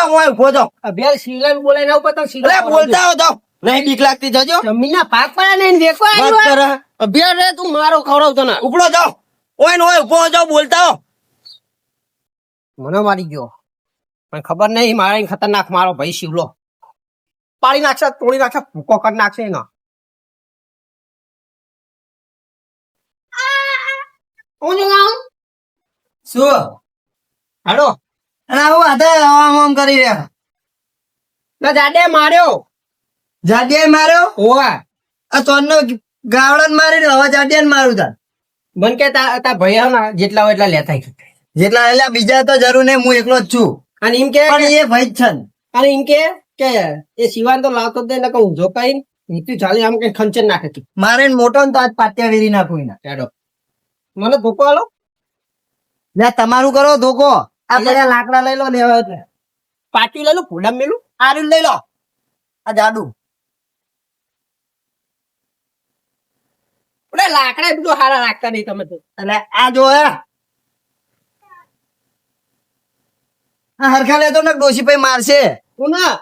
જાઓ હું ઉભો જાઉં. અભ્યાસ સિંગલ બોલાય ના ઉપર તો અરે બોલતા હો જાઓ. નહીં બીક લાગતી જજો. જમીનના ભાગ પડ્યા ને દેખો વાત કરે. અભ્યાસ રે તું મારો ખવડાવતો ના ઉપડો જાઓ. ઓય ને ઓય ઉભો જાઓ બોલતા હો. મને મારી ગયો પણ ખબર નહીં મારે ખતરનાક મારો ભાઈ શિવલો પાડી નાખશે તોડી નાખશે ભૂકો કરી નાખશે એનો શું હાલો અને આવું હાથે આમ કરી રહ્યા. ના જાડે માર્યો જાડિયા માર્યો. ઓવા આ તોરનો ગાવડન મારી રહ્યો. હવે જાડિયા મારું તાર. મન કે તા ભાઈ ના જેટલા હોય એટલા લેતા જેટલા એટલે બીજા તો જરૂર નહીં, હું એકલો જ છું. અને એમ કે પણ એ ભાઈ જ છે ને. અને એમ કે એ સિવાન તો લાવતો જ નહીં હું જો કઈ નીતિ ચાલી આમ કઈ ખંચન નાખે તું મારે મોટો ને તો આજ પાટિયા વેરી નાખું એના. હેડો મને ધોકો આલો લે તમારું કરો ધોકો. આ બધા લાકડા લઈ લો ને હવે પાટી લઈ લો ફૂડા મેલું આરું લઈ લો. આ જાડુ એટલે લાકડા બધું હારા રાખતા નહીં તમે તો એટલે આ જો હે આ હરખા લેતો ને ડોશી ભાઈ મારશે. કોના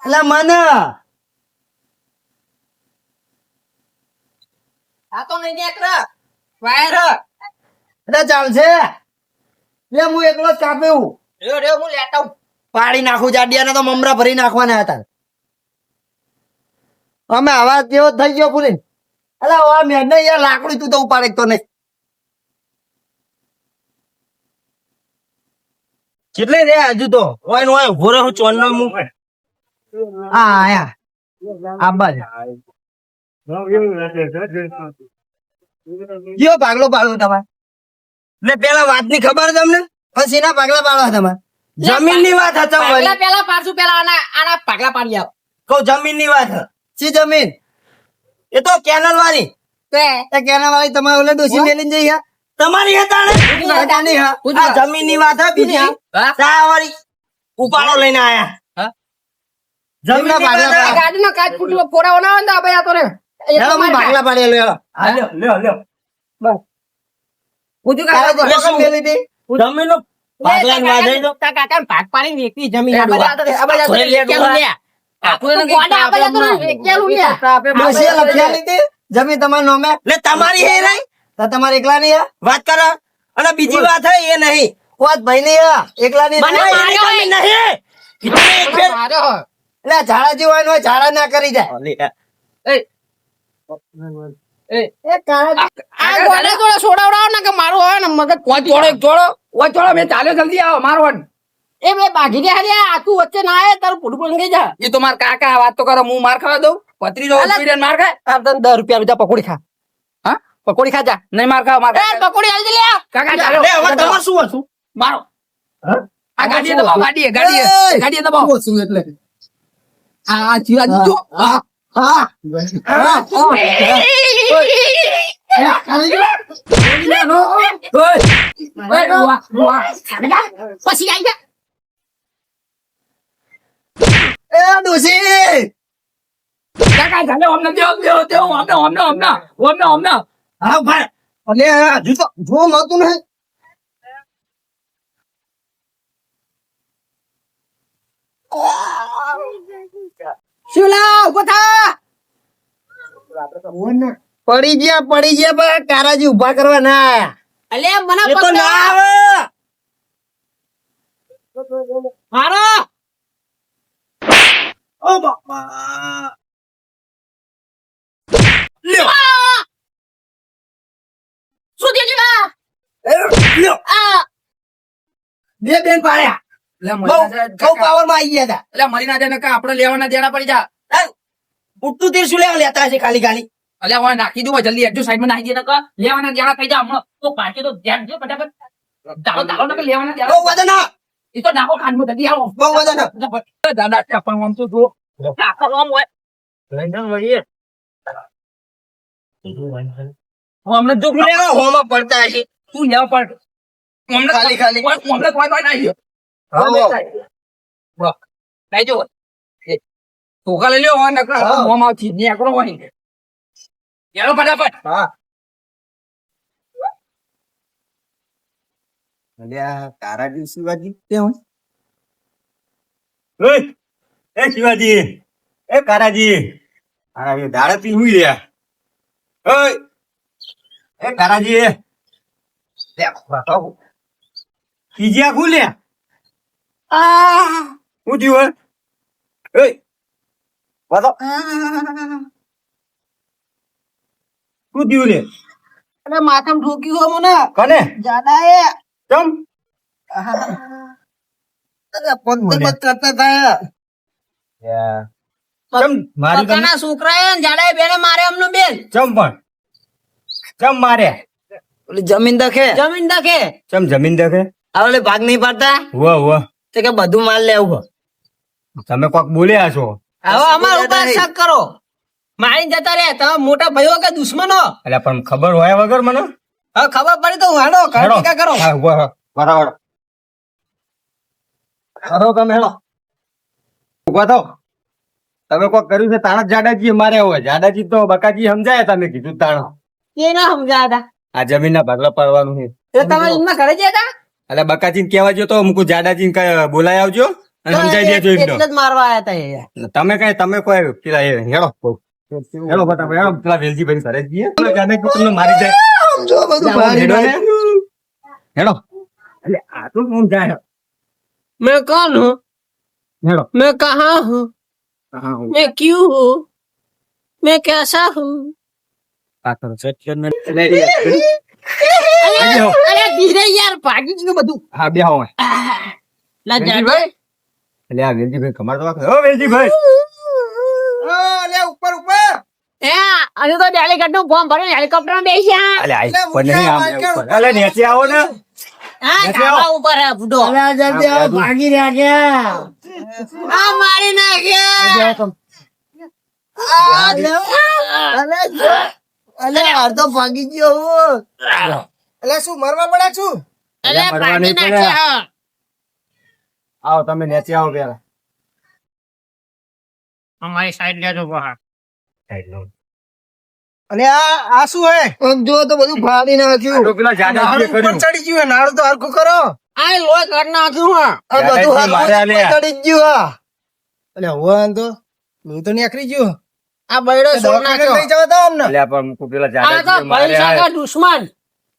એટલે મને આ તો નહીં નીકળે વાયર એટલે ચાલશે. લે હું એકલો જ કાપ્યું. રેવ હું લેતા હું પાડી નાખું જાડિયાને તો મમરા ભરી નાખવાના હતા. અમે આવા જેવો થઈ ગયો પૂરી. એટલે આ મેં નહીં યાર લાકડું તું તો ઉપાડે તો નહીં. કેટલે રે હજુ તો ઓય ને ઓય ઉભો રહું ચોન નો મું. હા આયા આબા કયો ભાગલો પાડો તમારે? ને પેલા વાત ની ખબર તમને? પછી ના ભાગલા પાડવા તમારે? જમીન ની વાત હતા. પેલા પાછું પેલા આના પાગલા પાડી આવ કહું જમીન ની વાત. શી જમીન? એ તો કેનલ વાળી. કેનલ વાળી તમારે ઓલે ડોસી મેલીને જઈ હા તમારી હતા ને આ જમીન ની વાત હા બીજી ચા વાળી ઉપાડો લઈને આયા. જમીન ગાડી નો કાચ ફૂટલો ફોડા બનાવો ને ભાઈ આ તો રે ભાગલા પાડી લ્યો બસ પૂછું કાકા મેલી દે જમીન નો ભાગલા વાજાઈ દો કાકા ભાગ પાડી વેચી જમીન જમીન તમારી નોમે તમારી હે નહીં તો તમારે એકલા નહીં વાત કરો. અને બીજી વાત હે એ નહીં વાત ભાઈ ની એકલા ની એટલે ઝાડા જેવું હોય ને ઝાડા ના કરી જાય. છોડાવડાવો ને કે મારું હોય ને મગજ ચોળો મેં ચાલ્યો જલ્દી આવો મારો એ બે બાઘી દે આ તું વચ્ચે ના આવે તારું પૂરું પણ ગઈ જા એ તો માર કાકા વાત તો કરો હું માર ખાવા દઉં પત્રી માર ખાય 10 રૂપિયા બીજા પકોડી ખા હા પકોડી ખા જા નહીં માર ખાવા માર પકોડી હાલ લે કાકા ચાલો હવે તમારે શું હતું મારો આ ગાડી દબાવો ગાડી દબાવો શું એટલે આ જીવાજી જો હા પછી આવી જા એ ડોસી કાકા ચાલો અમને દેવો અમને હા ભાઈ અલે હજુ તો જો નતું ને શિવલા ઉભો થા પડી ગયા પણ કારાજી ઉભા કરવા ના આયા. અલે મને એ તો ના આવે મારો ઓ બાપા શું થયું જીવા લ્યો બે બેન પાડ્યા બહુ પાવર માં આવી ગયા હતા. એટલે મરી ના જાય ને આપડે લેવાના દેણા પડી જા ઉઠતું તીર શું લેવા લેતા હશે ખાલી ખાલી અલ્યા હવે નાખી દઉં જલ્દી એકજો સાઈડ માં નાખી દે ને લેવાના દેણા થઈ જા હમણાં તો પાછી તો ધ્યાન દે ફટાફટ ચાલો ને લેવાના દેણા બહુ વજન હા એ તો નાખો ખાંડમાં જલ્દી આવો બહુ વજન હા દાદા પણ આમ તો જો આખો આમ હોય હું અમને જો હોમાં પડતા હશે તું લેવા પડ અમને ખાલી ખાલી અમને કોઈ નાખી લઈ જો ટોકા લઈ લ્યો મોમ આવતી નીકળો હોય ચાલો ફટાફટ હા અલ્યા તારા દિવસી વાજી તે હોય ઓય એ શિવાજી એ કારાજી આ એ દાડે પી હુઈ રહ્યા ઓય એ કારાજી લે વાતો કીજ્યા ખુલ્યા હું થયું હે ઓય વાતો શું થયું લે અને માથામાં ઠોક્યું હોય મને કને જાડા એ ચમ અરે પોતે મત કરતા થાય ચમ મારી તને પકાના છોકરાએ ને જાડાએ બેને મારે અમનો બેન ચમ પણ ચમ માર્યા ઓલી જમીન દખે જમીન દખે ચમ જમીન દેખે આ ઓલે ભાગ નહીં પાડતા વાહ તો કે બધું માલ લેવું તમે કોક બોલ્યા છો હવે અમાર ઉપર શક કરો મારી જતા રે તમે મોટા ભાઈઓ કે દુશ્મનો એટલે પણ ખબર હોય વગર મને હવે ખબર પડી તો હાડો કા કરો હા ઉભા બરાબર કરો તમે હેડો ઉભા થાવ તમે કોક કર્યું છે તાણા જ જાડાજી માર્યા હોય જાડાજી તો બકાજી સમજાય તમે કીધું તાણા એ ના સમજાતા આ જમીન ના ભાગલા પાડવાનું છે એ તમે એમના ઘરે જતા એટલે બકાજી ને કેવા જો તો મુકુ જાડાજી ને બોલાય આવજો અને સમજાઈ દેજો એમને એટલે જ મારવા આયા હતા એ તમે કોઈ પેલા એ હેડો હેડો બતા હેડો પેલા વેલજીભાઈ ઘરે જઈએ જાડાજી તમને મારી જાય જો બધું મારી હેડો ને. હેડો એટલે આ તો હું જાય मैं कौन हूँ હેડો मैं कहाँ हूँ હા હું मैं क्यों हूँ मैं कैसा हूँ પાછળ સેટ ને અરે ધીરે યાર ભાગી ગયું બધું હા બે આવો લા જાડો એટલે આ વેલજીભાઈ કમાર તો વાગે. ઓ વેલજીભાઈ લે ઉપર એ આજે તો ડેલિકેટ નું ફોર્મ ભરીને હેલિકોપ્ટર માં બેસ્યા અલે આઈ પર નહીં આમ ઉપર અલે નીચે આવો ને હા ધાબા ઉપર હે બુડો ભાગી રહ્યા ગયા આ મારી નાખ્યા અલે અડધો ભાગી ગયો હું એટલે શું મરવા પડ્યા છું અલે ભાગી નહીં નાખ્યા આવો તમે નીચે આવો પેલા અમારી સાઈડ લેજો બહાર અને આ શું હે આમ જો તો બધું ફાડી નાખ્યું તો પેલા જાડાજીએ નાડું ઉપર કર્યું ચડી ગયું હે, નાડું તો હરખું કરો આ લોહી કાઢ નાખ્યું હા આ બધું જાડાજી માર્યા લે. ચડી જ ગયું હા એટલે હું તો હું તો નીકળી ગયો આ બૈડો સોડ દવાખાને નાખ્યો લઈ જવા દો અમને અલે પણ મુકુ પેલા આ તો જાડાજીએ માર્યા પૈસા કા દુશ્મન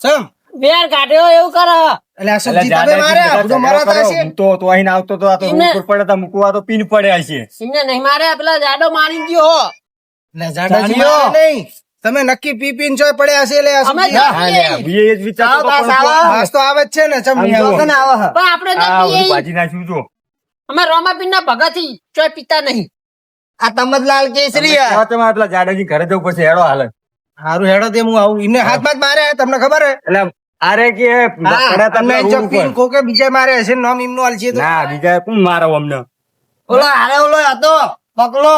ચમ બેર કાઢ્યો એવું કરે એટલે આ એટલે સબ્જી તમે જાડાજી માર્યા બધા બધો ઝઘડો મારા કર્યો. થશે હું તો અહીં આવતો તો આ તો એમને- ઉપર પડ્યા તા મુકવા તો પીન પડ્યા છે સિંહને નહીં મારે પેલા જાડો મારી ગયો એટલે જાડાજી જાણીઓ. મારે નહીં તમે નક્કી પી પીને ચોય પડ્યા હશે એટલે આ અમે સબ્જી જા- હા લે હું એ જ વિચારતો આવો, તો આવો. પણ વાસ તો આવે જ છે ને ચમ નહીં આમ આવે. જો. ને આવો હા. પણ આપણે તો આ હું પીએ ભાજી નાખ્યું છું અમે રોમાપીન ના ભગાથી ચોય પીતા નહીં આ તમતલાલ કેસરી હા. હવે તમારે પેલા જાડાજી ઘરે જવું પડશે હેડો હાલ હારું હેડો તે હું આવું એમને હાથ બાથ માર્યા તમને ખબર હે એટલે અરે કે પડ્યા તા તમે પેલા જો રોડ ઉપર. પીને કોકે બીજા મારે હશે ને નામ એમનું હાલ છે તો ના બીજા કોણ મારો અમને ઓલો હારે ઓલો હતો પકડો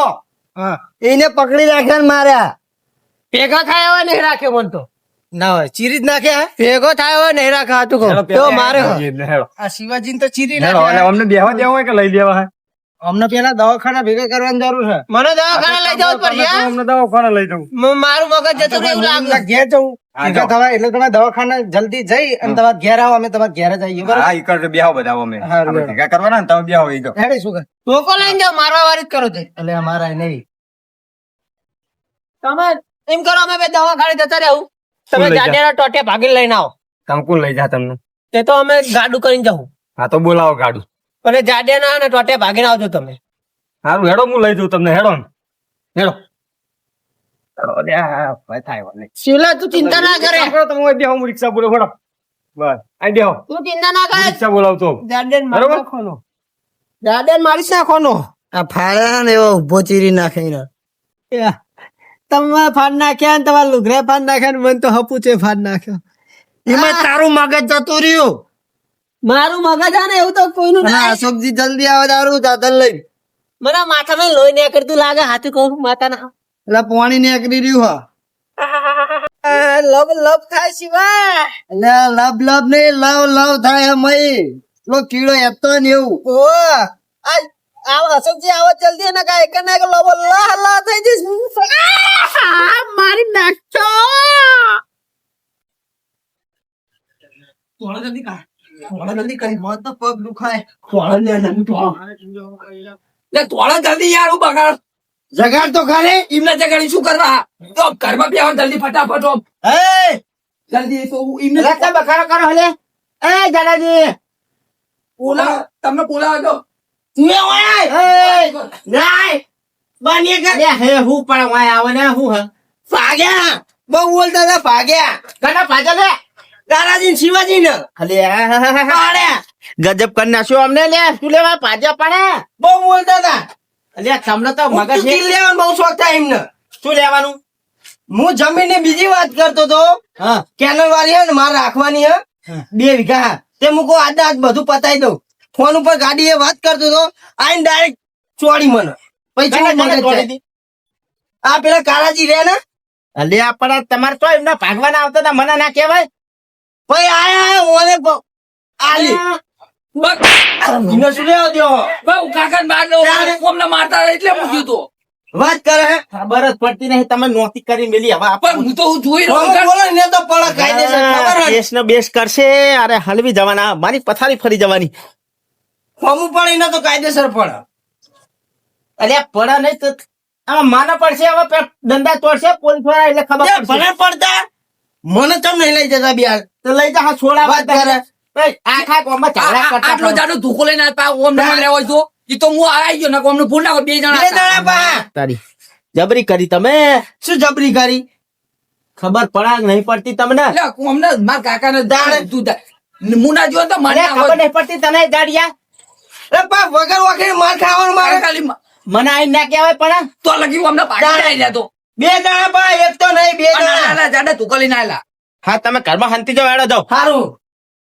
હા એને પકડી રાખ્યા ને માર્યા ભેગો થાય હોય નહીં રાખ્યો મન તો ના હોય ચીરી જ નાખ્યા ભેગો થાય હોય નહીં રાખા હતું કહું હેડો તો પેલા મારે હેડો આ શિવાજીને તો ચીરી હેડો એટલે નાખ્યા અમને બેહવા દેવા હોય કે લઈ લેવા હે અમને પેલા દવાખાના ભેગા કરવાની જરૂર છે મને દવાખાને લઈ જવું જ પડશે હા? અમને દવાખાને લઈ જવું મારું મગજ જતું રહ્યું એવું તમારા લાગે ઘેર જવું હા, ભેગા જાઓ. થવા એટલે તમે દવાખાને જલ્દી જઈ અને તમારા ઘેર આવો અમે તમારા ઘેર જઈએ બરાબર હા ઈ કરજો બેહો બધા અમે હા, આપણે હેડો. ભેગા કરવાના ને તમે બેહો ઈ તો હેડે શું કર ધોકો લઈને જાઓ મારવા વાળી જ કરો તે એટલે અમારા નહીં તમે એમ કરો અમે બે દવાખાને જતા રહેવું તમે લઈ જા. જાડેના ટોટે ભાગીને લઈને આવો તમે કોણ લઈ જા તમને તે તો અમે ગાડું કરીને જવું હા તો બોલાવો ગાડું અને જાડેના અને ટોટે ભાગીને આવજો તમે સારું હેડો હું લઈ જઉં તમને હેડો ને હેડો હેડો, અરે આ ભાઈ થાય વાલે. શિવલા તું ચિંતા ના કરે કરો તમે ઓય બેહો હું રિક્ષા બોલો હેડો બસ આઈ બેહો તું ચિંતા ના હું કરે રિક્ષા બોલાવતો જાડેન મારી બરોબર? નાખવાનો જાડેન મારી નાખવાનો આ ફાળ્યા ને એવો ઉભો ચીરી નાખે એને. તમે ફાડ નાખ્યા ને તમારા લુગરે ફાડ નાખ્યા ને મને તો હપુચે ફાડ નાખ્યો એમાં તારું મગજ જતું રહ્યું મારું મગજ આ ને એવું તો કોઈનું અને ના અશોકજી જલ્દી આવે તારું સાધન લઈ મને માથામાં લોહી નહીં કરતું લાગે હાથું કહું માથા ના એટલે પાણી નીકળી રહ્યું હા લબ લબ થાય શિવા એટલે લબ લબ નહીં લવ લવ થાય એમ પેલો કીડો એતો ને એવું ઓ આવો અશોકજી આવો જલ્દી અને કાંઈ એક ના લબ લા લા થઈ જઈશ મારી નાખો થોડો જલ્દી કા જલ્દી કરી મત તો પગ દુખાય લે તોડા જલ્દી યાર હું બગાડ જગાડ તો ખાલી એમને જગાડી શું કરવા તો ઘરમાં બેહો જલ્દી ફટાફટ ઓમ. એ જલ્દી તો એમને રસ્તા બખારો કરો હલે એ દાદાજી બોલાવો તમને બોલાવો તો તું એ ઓય નાય બની કે હે હું પણ ઓય આવે ને હું હ ભાગ્યા બહુ બોલતા હતા ભાગ્યા કના ભાગ્યા લે દાદાજી શિવાજી ને અલે પાડે ગજબ કરી નાખ્યો અમને લે શું લેવા પાજા પડે બહુ બોલતા હતા અલ્યા તમને તો મગજ મગજ છે. લેવાનું બહુ શોખ થાય એમને શું લેવાનું હું જમીન ની બીજી વાત કરતો તો હા કેનલ વાળી હે ને મારે રાખવાની હે 2 વીઘા તે હું કહું આજે આજ બધું પતાઈ દઉં ફોન ઉપર ગાડી એ વાત કરતો તો આઈને ડાયરેક્ટ ચોડી મને પછી કને મગજ તોડી જાય. દી? આ પેલા કારાજી રે ને અલ્યા પણ તમારે તો એમના ભાગવાના આવતા હતા મને ના કહેવાય ભાઈ આયા ઓને આલી ઇનો શું લેવા દ્યો બહુ કાકા માર દો કોમને મારતા હતા એટલે પૂછ્યું તો વાત કરે હે ખબર જ પડતી નહીં તમે નોતી કરી મેલી હવે પણ હું તો હું જોઈ રહ્યો ફોન છું. બોલો ને તો પડા કાયદેસર ખબર હે બેસ ને બેસ કરશે અરે હલવી જવાના મારી પથારી ફરી જવાની ફોર્મ ઉપર એને તો કાયદેસર પડે અલ્યા પડા નહીં તો આમાં માના પડશે હવે દંડા તોડશે પોલીસ વાળા એટલે ખબર તે પડશે. ભલે પડતા મને ચમ નહીં લઈ જતા બિહાર તો લઈ જા હા છોડા વાત કરે આખા ગામમાં ઝઘડા કરતા આટલો જાડો ધોકો લઈને આવતા ઓમ ના માર્યા હોય તો એ તો હું આવી ગયો ને ઓમને ભૂલ નાખો 2 બે જણા જણા પા તારી જબરી કરી તમે શું જબરી કરી ખબર પડા કે નહીં પડતી તમને એટલે ઓમને માર કાકાને દાડે તું મુના જો તો મને અરે ખબર નહીં પડતી તને ગાડિયા અરે પા વગર વખતે માર ખાવાનું મારે ખાલી મને આઈ ના કહેવાય પણ તો લગી અમને પાડી આવી જતો 2 જણા પા એક તો નહીં 2 જણા જાડે ધોકો લઈને આવેલા હા તમે ઘરમાં હંતી જાઓ એડો જાઓ સારું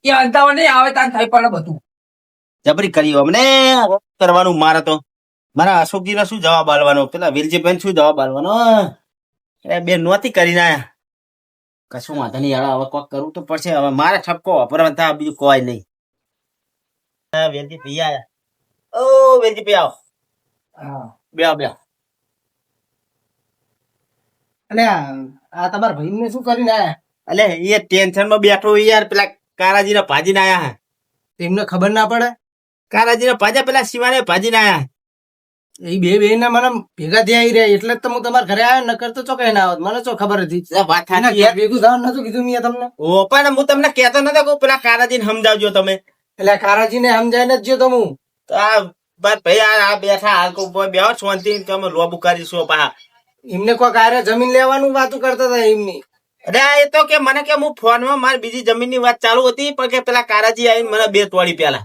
એ અંતાવા નહીં આવે તાર થઈ પડે બધું જબરી કરી અમને કરવાનું મારે તો મારા અશોકજી શું જવાબ આલવાનો પેલા વીરજીભાઈ શું જવાબ આલવાનો એ બે નોતી કરીને આયા કશું વાંધો નહીં યાર હવે કોક કરવું તો પડશે હવે મારે ઠપકો વાપરવા થાય બીજું કોઈ નહીં વેલજી ભાઈ આયા ઓ વેલજી ભાઈ આવો બે બે અને આ તમારા ભાઈને શું કરીને આયા અલે એ ટેન્શન માં બેઠો યાર પેલા કારાજીને ભાજીને આયા હે એમને ખબર ના પડે કારાજીને ભાજા પેલા શિવાને ભાજીને આયા એ બે ને મને ભેગા થયા આવી રહ્યા એટલે જ તો હું તમારા ઘરે આવ્યો નકર તો ચોકાઈ ના આવત મને શું ખબર હતી એ વાત એના સાચી ઘેર ભેગું થવાનું નતું કીધું મેં તમને ઓ પણ હું તમને કહેતો નતો કે પેલા કારાજીને સમજાવજો તમે એટલે કારાજીને સમજાય ને જ જો તો હું તો આ બસ ભાઈ આ બેઠા હાલ કો બેહો શાંતિ તમે લોબુ કરીશું પા એમને કોઈ આરે જમીન લેવાનું વાતું કરતા હતા એમની અરે આ એ તો કે મને કે હું ફોનમાં મારી બીજી જમીનની વાત ચાલુ હતી પણ કે પેલા કારાજી આવીને મને 2 તોડી પેલા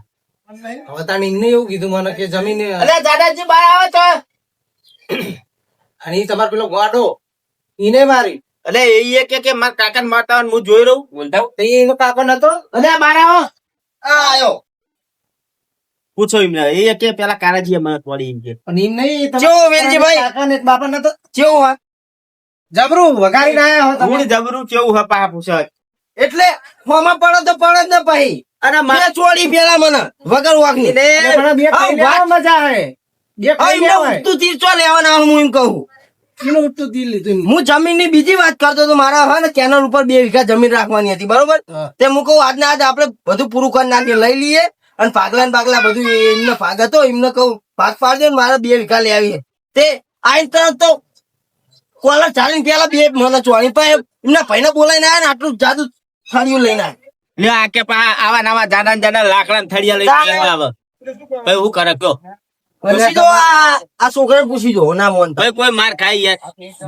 હવે તાણે એમને એવું કીધું મને કે જમીન અરે દાદાજી બહાર આવે તો અને ઈ તમારો પેલો ગાડો ઈને મારી એટલે એ કે મારા કાકાને મારતા હોય ને હું જોઈ રહું બોલતા તો એનો કાકો નતો અરે બહાર આવો આ આયો પૂછો એમને એ કે પેલા કારાજી મને તોડી એમ કે પણ એમ નહીં કેવો વેલજીભાઈ? કાકા ને બાપા નતો કેવું હા જબરું વગાડીને આયા હો તમે હું જબરું કેવું હે પા પૂછો એટલે ફોમાં પડો તો પડે જ ને ભાઈ અને બે ચોડી પેલા મને વગર વાગની પણ બે ખાઈને વાત- આવો, મજા આવે બે ખાઈને એમને આવે. ઉઠતું તીર ચો લેવાના હું એમ કહું એનું ઉઠતું દિલ લીધું એમને. હું જમીન ની બીજી વાત કરતો તો મારા હવે ને કેનલ ઉપર 2 વીઘા જમીન રાખવાની હતી બરોબર હા. તે હું કહું આજના આજ આપણે બધું પૂરું કરી નાખીએ લઈ લઈએ અને પાગલા ને બાગલા બધું એમને ભાગ હતો એમને કહું ભાગ પાડજો ને મારે 2 વીઘા લઈ આવીએ તે આઈને તરત તો કોલર ચાલીને પેલા 2 મને ચોણી પાસે એમના ભાઈને બોલાઈને આવ્યા ને આટલું જાદુ થાળીયું લઈને આવ્યા લ્યો આ કે પા આવા નવા જાડા ને જાડા લાકડા થડિયા લઈ આવે ભાઈ હું કરે કયો પૂછી જો આ છોકરાને પૂછી જો ના મોન ભાઈ કોઈ માર ખાઈ યાર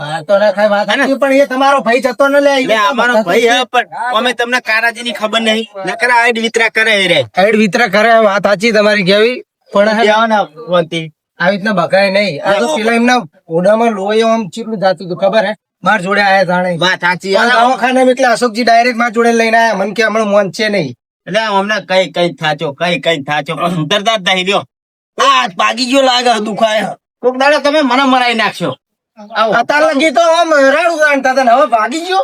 માર તો ના ખાય વાત સાચી, પણ એ તમારો ભાઈ જતો ન લે એટલે અમારો ભાઈ હે પણ અમે તમને કારાજી ની ખબર નહીં નકર આડ વિતરા કરે રે એડ વિતરા કરે વાત સાચી તમારી કેવી પણ હે, આવો ને વંતી આવી રીતના બગાય નહીં આ તો પેલા એમના ઓડામાં લોહી આમ ચીટલું જાતું હતું ખબર હે માર જોડે આયા જાણે વાત સાચી પણ દવાખાને એટલે અશોકજી ડાયરેક્ટ માર જોડે લઈને આયા મને કે હમણાં મોન છે નહીં એટલે અમને કઈ થાચો કઈ થાચો પણ સુધરતા જ નહીં લ્યો આ પાગી ગયો લાગે દુખાય કોક દાડો તમે મને મરાઈ નાખશો આવો અત્યાર લગી તો આમ રાડું જાણતા હતા ને હવે ભાગી ગયો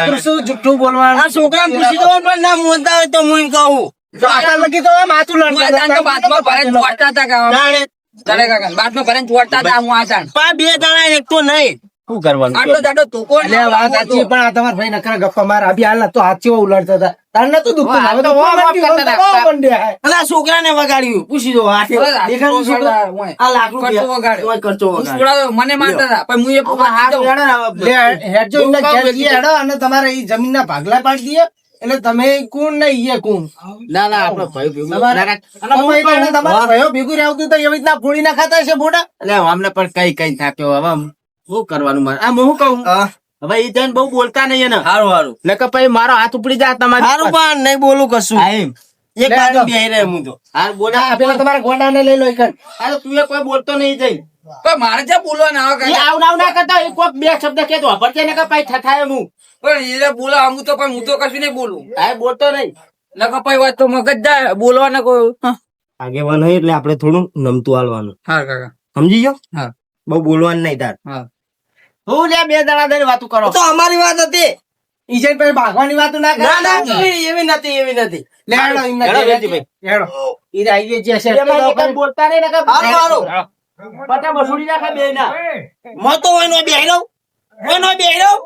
તો શું જુઠ્ઠું બોલવાનું આ છોકરાને પૂછી જો પણ ના મોનતા હોય તો હું એમ કહું તો અત્યાર લગી તો આમ હાથું લડતા હતા. તો બાદમાં ભરે ચોટતા હતા કાકા જાણે જાણે કાકા બાદમાં ભરે ચોટતા હતા હું આસાન પા 2 જણા એક તો નહીં શું કરવાનું આટલો જાડો ધોકો એટલે આ વાત સાચી પણ આ તમારા ભાઈ નકરા ગપ્પા માર અભી હાલ તો હાથ ચેવો ઉલાડતા હતા તાર નતું દુખતું હા, હવે તો તો વાહ, વાહ કરતા હતા. મંડ્યા અને આ છોકરાને વગાડ્યું પૂછી દો આ દેખાડું છોકરા આ લાખ કરતો રૂપિયા વગાડ્યો. ઓય કરતો હું વગાડ્યો. છોડાવ્યો, મને મારતા હતા પણ હું એ હવે હાથ પોતે ઉડાડે ને હવે. લે હેડજો એમના બહુ કામ ઘેર વેચી જઈએ હેડો અને તમારે એ જમીનના ભાગલા પાડી દઈએ એટલે તમે કોણ ને ઈએ કોણ ના ના આપણો ભાઈ ભેગું તમારે- ના, ના. તમે એટલે તમારા ભાઈઓ ભેગું રહેતું તો એવી રીતના ફોડી ના ખાતા હશે મોટા એટલે અમને પણ કઈ થાક્યો હવે શું કરવાનું મારે આ હું શું કહું હવે એ જઈને બહુ બોલતા નહીં એને સારું સારું નકર પછી મારો હાથ ઉપડી જાય તમારી સારું પણ નહીં બોલું કશું હા, એમ. એક બાજુ બેહી રહે હું તો હાલ બોલા આ પેલા તમારા ગોંડાને લઈ લો એકન હાલ તું કોઈ બોલતો નહીં જઈ પણ મારે જ્યાં બોલવાના આવે એ કાકા. આવ નાવ ના કરતા એ કોક બે શબ્દ કે તો વાપરજે ને કે પછી થથાય હું પણ એ બોલા હું તો પણ હું તો કશું નહીં બોલું આ બોલતો નહીં નકર પછી વાત તો મગજ જાય બોલવાના કોઈ આગેવાન હોય એટલે આપણે થોડું નમતું હાલવાનું હા કાકા સમજી ગયો હા. બહુ બોલવાનું નહીં તાર હા હું લે બે જણા થઈને વાતું કરો તો અમારી વાત હતી ઈજન પછી ભાગવાની વાતો ના ના ના કરે એવી નથી એવી નથી લે હેડો એમના હેડો ઘેર વેચીભાઈ. હેડો ઈ આઈએ જે છે એમાં એ કઈ બોલતા નહીં ને કે હારું, હારું. પટા મસૂડી નાખે બે ના મો તો હોય નો બેહી રહું હોય નો બેહી રહું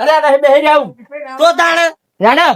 અરે નહીં બેહી જાઉં તો તાણે હેડો